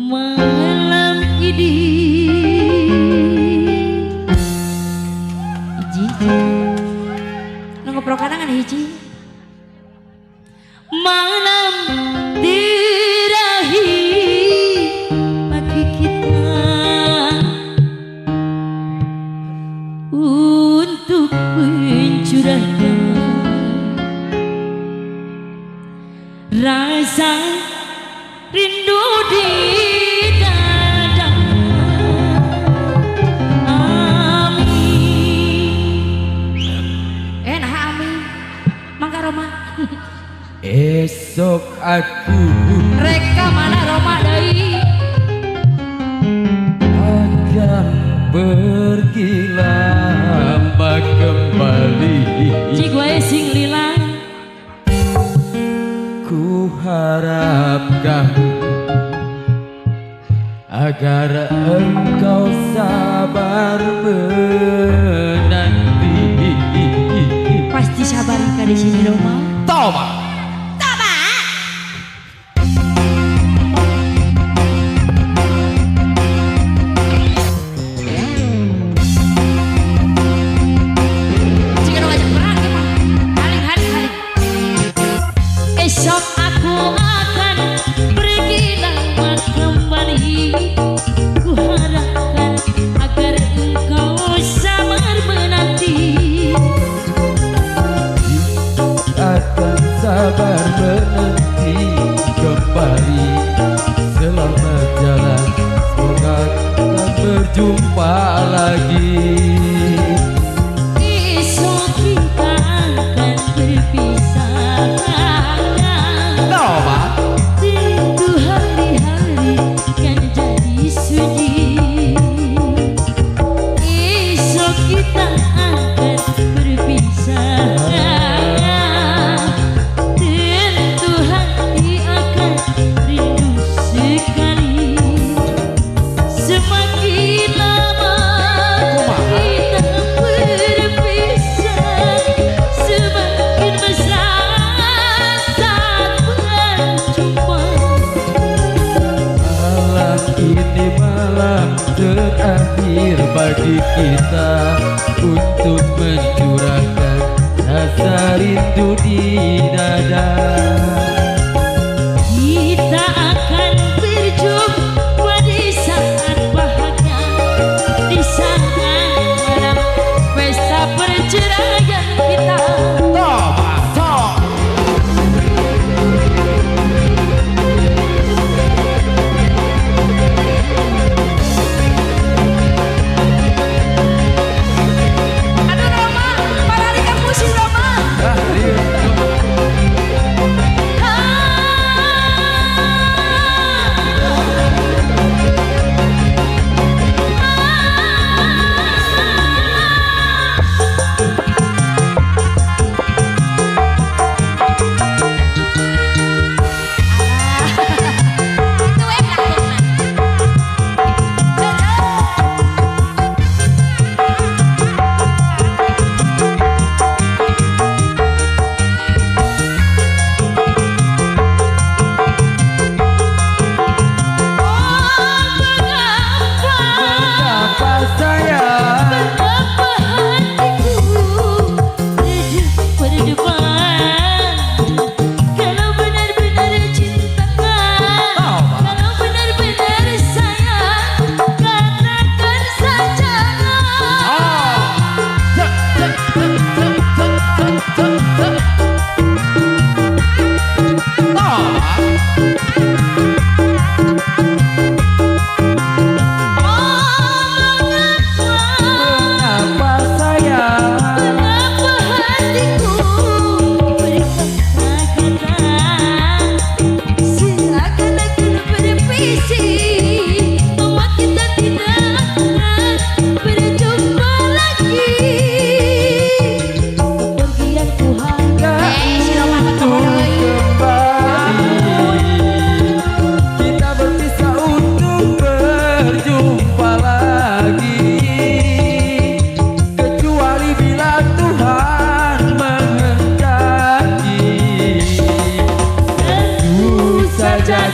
malam ini hiji ngobrol kanangan hiji malam terakhir bagi kita untuk mencurahkan rasa rindu di dada. Amin. Nah amin. Mangga Roma. Esok aku Reka mana Roma deui? akan pergi lama kembali. Cik wae sing lila. Ku harapkan agar engkau sabar menanti. Pasti sabar Ika di sini Roma. Toba. Esok aku akan pergi lama kembali. Ku harapkan agar engkau sabar menanti. Akan sabar menanti kembali. Selamat jalan, semoga akan berjumpa lagi. Esok kita akan berpisah. Tentu hari-hari kan jadi sunyi. Esok kita akan berpisah. Tentu hati akan rindu sekali. Semakin lama kita berpisah, semakin besar saat berjumpa. Malam ini malam terakhir bagi kita untuk mencurahkan rasa rindu di dada. Kita akan berjumpa di saat bahagia, di saat malam pesta perceraian kita. Aduh Roma, parali kamu sih Roma.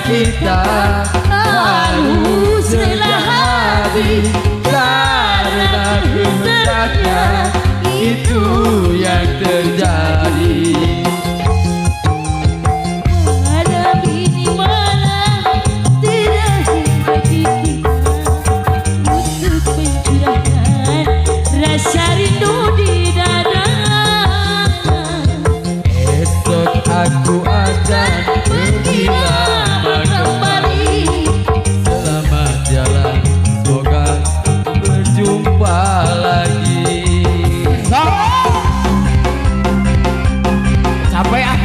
kita harus rela hati karena kehendaknya itu yang terjadi. malam ini malam terakhir bagi kita untuk mencurahkan rasa rindu di dada. Esok aku akan pergi lama kembali. Selamat jalan, semoga berjumpa lagi. Sampai ah,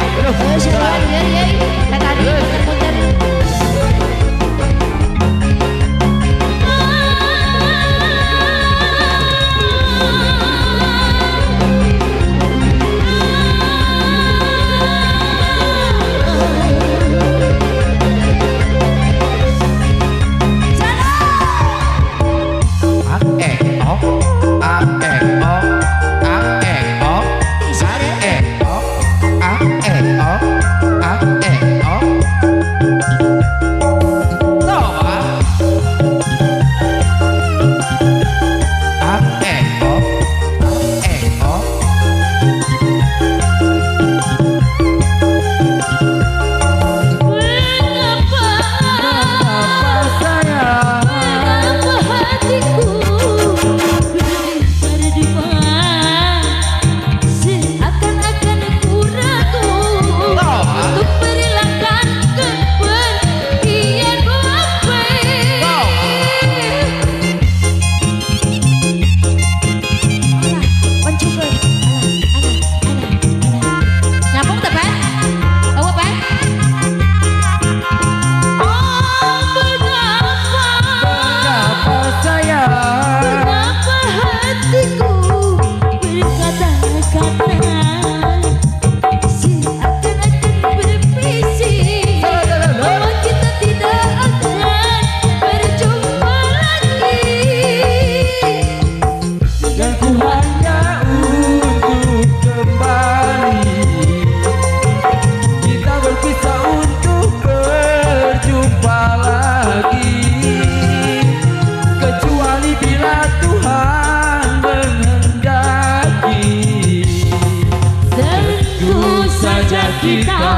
kita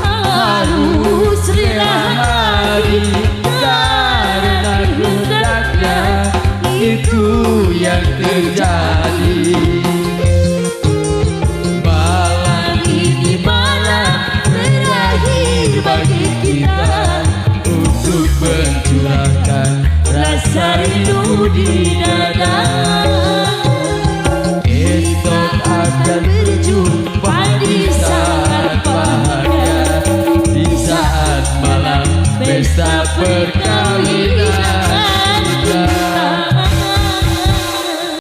harus rela hati karena kehendaknya itu yang terjadi. Malam ini malam terakhir bagi kita untuk mencurahkan rasa rindu di dada. Esok akan berjumpa di saat bahagia, di saat malam pesta perkawinan.